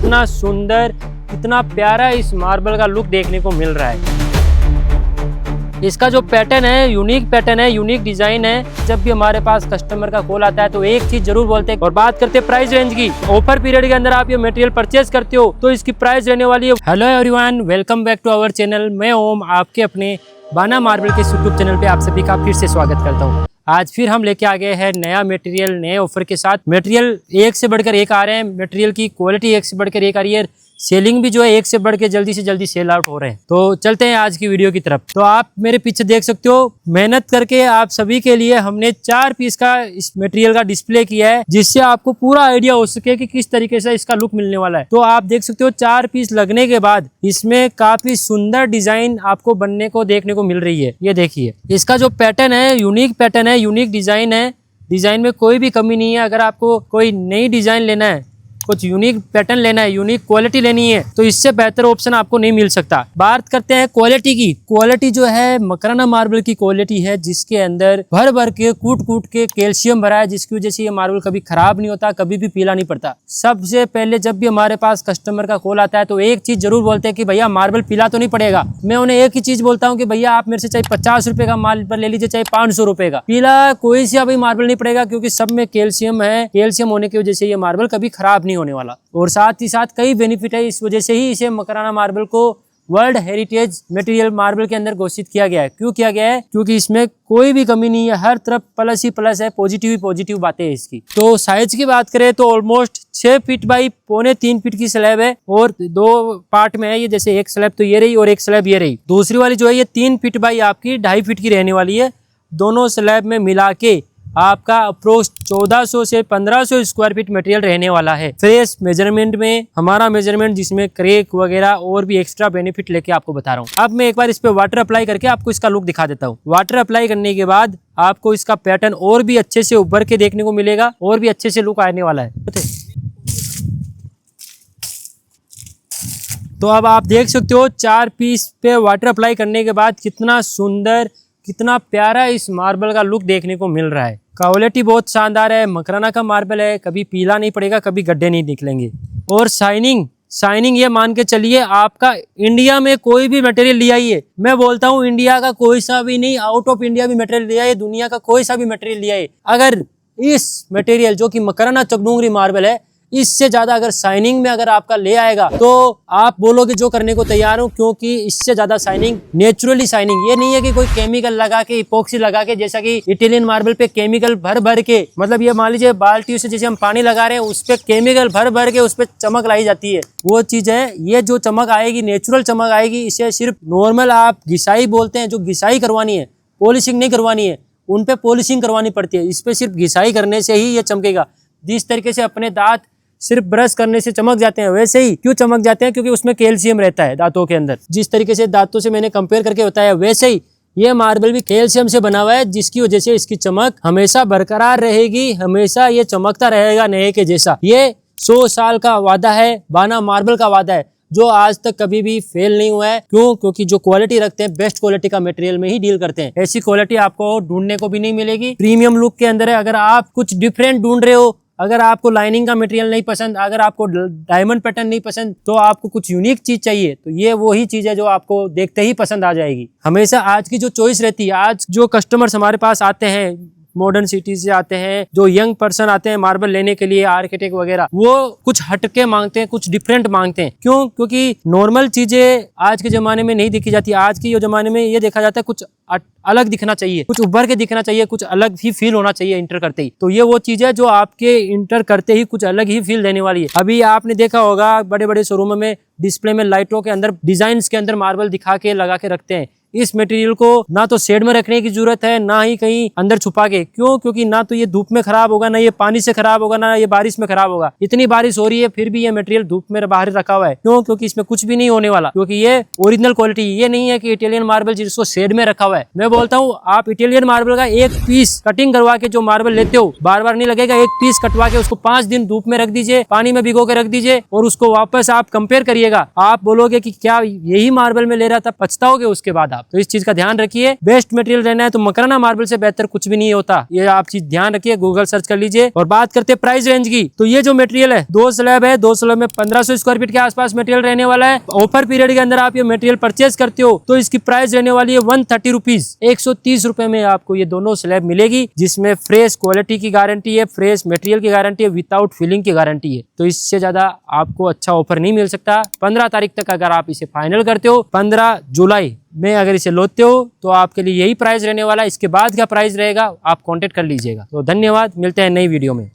कितना सुंदर, कितना प्यारा इस मार्बल का लुक देखने को मिल रहा है। इसका जो पैटर्न है यूनिक पैटर्न है, यूनिक डिजाइन है। जब भी हमारे पास कस्टमर का कॉल आता है तो एक चीज जरूर बोलते हैं और बात करते हैं प्राइस रेंज की। ऑफर पीरियड के अंदर आप ये मटेरियल परचेज करते हो तो इसकी प्राइस रहने वाली है। Hello everyone, welcome back to our channel. मैं ओम, आपके अपने बाना मार्बल के यूट्यूब चैनल पे आप सभी का फिर से स्वागत करता हूँ। आज फिर हम लेके आ गए हैं नया मटेरियल, नए ऑफर के साथ। मटेरियल एक से बढ़कर एक आ रहे हैं, मटेरियल की क्वालिटी एक से बढ़कर एक आ रही है, सेलिंग भी जो है एक से बढ़ के जल्दी से जल्दी सेल आउट हो रहे हैं। तो चलते हैं आज की वीडियो की तरफ। तो आप मेरे पीछे देख सकते हो, मेहनत करके आप सभी के लिए हमने 4 पीस का इस मटेरियल का डिस्प्ले किया है, जिससे आपको पूरा आइडिया हो सके कि किस तरीके से इसका लुक मिलने वाला है। तो आप देख सकते हो 4 पीस लगने के बाद इसमें काफी सुंदर डिजाइन आपको बनने को देखने को मिल रही है। ये देखिए, इसका जो पैटर्न है यूनिक पैटर्न है, यूनिक डिजाइन है। डिजाइन में कोई भी कमी नहीं है। अगर आपको कोई नई डिजाइन लेना है, कुछ यूनिक पैटर्न लेना है, यूनिक क्वालिटी लेनी है, तो इससे बेहतर ऑप्शन आपको नहीं मिल सकता। बात करते हैं क्वालिटी की। क्वालिटी जो है मकराना मार्बल की क्वालिटी है, जिसके अंदर भर भर के कूट कूट के कैल्शियम भरा है, जिसकी वजह से ये मार्बल कभी खराब नहीं होता, कभी भी पीला नहीं पड़ता। सबसे पहले जब भी हमारे पास कस्टमर का कॉल आता है तो एक चीज जरूर बोलते हैं कि भैया मार्बल पीला तो नहीं पड़ेगा। मैं उन्हें एक ही चीज बोलता हूँ कि भैया आप मेरे से चाहे 50 रुपए का मार्बल ले लीजिए, चाहे 500 रुपए का, पीला कोई सा भी मार्बल नहीं पड़ेगा, क्योंकि सब में कैल्शियम है। कैल्शियम होने की वजह से ये मार्बल कभी खराब नहीं होने वाला। और साथ ही साथ कई बेनिफिट है, इस वजह से ही इसे मकराना मार्बल को वर्ल्ड हेरिटेज मटेरियल मार्बल के अंदर घोषित किया गया है। क्यों किया गया है? क्योंकि इसमें कोई भी कमी नहीं है, हर तरफ प्लस ही प्लस है, पॉजिटिव ही पॉजिटिव बातें हैं इसकी। तो साइज की बात करें तो ऑलमोस्ट 6 फीट बाई 2.25 फीट की स्लैब है और 2 पार्ट में है ये। जैसे एक स्लैब तो ये रही और एक स्लैब ये रही। दूसरी वाली जो है ये 3 फीट बाई आपकी 2.5 फीट की रहने वाली है। दोनों स्लैब में मिला के आपका अप्रोच 1400 से 1500 स्क्वायर फीट मटेरियल रहने वाला है। फ्रेश मेजरमेंट में हमारा मेजरमेंट, जिसमें क्रैक वगैरह और भी एक्स्ट्रा बेनिफिट लेके आपको बता रहा हूँ। अब मैं एक बार इस पे वाटर अप्लाई करके आपको इसका लुक दिखा देता हूँ। वाटर अप्लाई करने के बाद आपको इसका पैटर्न और भी अच्छे से उभर के देखने को मिलेगा और भी अच्छे से लुक आने वाला है। तो अब आप देख सकते हो 4 पीस पे वाटर अप्लाई करने के बाद कितना सुंदर, कितना प्यारा इस मार्बल का लुक देखने को मिल रहा है। क्वालिटी बहुत शानदार है, मकराना का मार्बल है, कभी पीला नहीं पड़ेगा, कभी गड्ढे नहीं निकलेंगे। और शाइनिंग ये मान के चलिए, आपका इंडिया में कोई भी मटेरियल ले आइए, मैं बोलता हूँ इंडिया का कोई सा भी नहीं, आउट ऑफ इंडिया भी मटेरियल ले आइए, दुनिया का कोई सा भी मटेरियल ले आइए, अगर इस मटेरियल जो कि मकराना चकदूंगरी मार्बल है, इससे ज्यादा अगर शाइनिंग में अगर आपका ले आएगा तो आप बोलोगे जो करने को तैयार हूं, क्योंकि इससे ज्यादा शाइनिंग, नेचुरली शाइनिंग, ये नहीं है कि कोई केमिकल लगा के, इपोक्सी लगा के, जैसा कि इटालियन मार्बल पे केमिकल भर भर के, मतलब ये मान लीजिए बाल्टी से जैसे हम पानी लगा रहे हैं, उस पे केमिकल भर भर के उस पे चमक लाई जाती है, वो चीज है। ये जो चमक आएगी, नेचुरल चमक आएगी, इसे सिर्फ नॉर्मल आप घिसाई बोलते हैं, जो घिसाई करवानी है, पॉलिशिंग नहीं करवानी है, उन पे पॉलिशिंग करवानी पड़ती है। इस पे सिर्फ घिसाई करने से ही ये चमकेगा। जिस तरीके से अपने दांत सिर्फ ब्रश करने से चमक जाते हैं, वैसे ही क्यों चमक जाते हैं? क्योंकि उसमें कैल्शियम रहता है दांतों के अंदर। जिस तरीके से दांतों से मैंने कंपेयर करके बताया, वैसे ही ये मार्बल भी कैल्शियम से बना हुआ है, जिसकी वजह से इसकी चमक हमेशा बरकरार रहेगी, हमेशा ये चमकता रहेगा नए के जैसा। ये 100 साल का वादा है, बाना मार्बल का वादा है, जो आज तक कभी भी फेल नहीं हुआ है। क्यों? क्योंकि जो क्वालिटी रखते हैं, बेस्ट क्वालिटी का मटेरियल में ही डील करते हैं। ऐसी क्वालिटी आपको ढूंढने को भी नहीं मिलेगी। प्रीमियम लुक के अंदर है। अगर आप कुछ डिफरेंट ढूंढ रहे हो, अगर आपको लाइनिंग का मटेरियल नहीं पसंद, अगर आपको डायमंड पैटर्न नहीं पसंद, तो आपको कुछ यूनिक चीज चाहिए, तो ये वही चीज है जो आपको देखते ही पसंद आ जाएगी। हमेशा आज की जो चॉइस रहती है, आज जो कस्टमर्स हमारे पास आते हैं, मॉडर्न सिटी से आते हैं, जो यंग पर्सन आते हैं मार्बल लेने के लिए, आर्किटेक्ट वगैरह, वो कुछ हटके मांगते हैं, कुछ डिफरेंट मांगते हैं। क्यों? क्योंकि नॉर्मल चीजें आज के जमाने में नहीं दिखी जाती। आज के जमाने में ये देखा जाता है कुछ अलग दिखना चाहिए, कुछ उभर के दिखना चाहिए, कुछ अलग ही फील होना चाहिए इंटर करते ही। तो ये वो चीज है जो आपके इंटर करते ही कुछ अलग ही फील देने वाली है। अभी आपने देखा होगा बड़े बड़े शोरूम में डिस्प्ले में लाइटों के अंदर, डिजाइन के अंदर मार्बल दिखा के लगा के रखते हैं। इस मटेरियल को ना तो शेड में रखने की जरूरत है, ना ही कहीं अंदर छुपा के। क्यों? क्योंकि ना तो ये धूप में खराब होगा, ना ये पानी से खराब होगा, ना ये बारिश में खराब होगा। इतनी बारिश हो रही है फिर भी ये मटेरियल धूप में बाहर रखा हुआ है। क्यों? क्योंकि इसमें कुछ भी नहीं होने वाला, क्योंकि ये ओरिजिनल क्वालिटी। ये नहीं है कि इटालियन मार्बल जिसको शेड में रखा हुआ है। मैं बोलता हूँ आप इटालियन मार्बल का एक पीस कटिंग करवा के जो मार्बल लेते हो, बार बार नहीं लगेगा, एक पीस कटवा के उसको 5 दिन धूप में रख दीजिए, पानी में भिगो के रख दीजिए, और उसको वापस आप कंपेयर करिएगा। आप बोलोगे कि क्या यही मार्बल में ले रहा था, पछताओगे उसके बाद। आप। तो इस चीज का ध्यान रखिए, बेस्ट मटेरियल रहना है तो मकराना मार्बल से बेहतर कुछ भी नहीं होता, ये आप चीज ध्यान रखिए, गूगल सर्च कर लीजिए। और बात करते हैं प्राइस रेंज की, तो ये जो मटेरियल है 2 स्लैब है, 2 स्लैब में 1500 स्क्वायर फीट के आसपास मटेरियल रहने वाला है। ऑफर पीरियड के अंदर आप ये मटेरियल परचेज करते हो तो इसकी प्राइस रहने वाली है 130 रुपीज, 130 रुपए में आपको ये दोनों स्लैब मिलेगी, जिसमें फ्रेश क्वालिटी की गारंटी है, फ्रेश मटेरियल की गारंटी है, विदाउट फिलिंग की गारंटी है। तो इससे ज्यादा आपको अच्छा ऑफर नहीं मिल सकता। 15 तारीख तक अगर आप इसे फाइनल करते हो, 15 जुलाई में अगर इसे लेते हो तो आपके लिए यही प्राइस रहने वाला है। इसके बाद क्या प्राइस रहेगा आप कांटेक्ट कर लीजिएगा। तो धन्यवाद, मिलते हैं नई वीडियो में।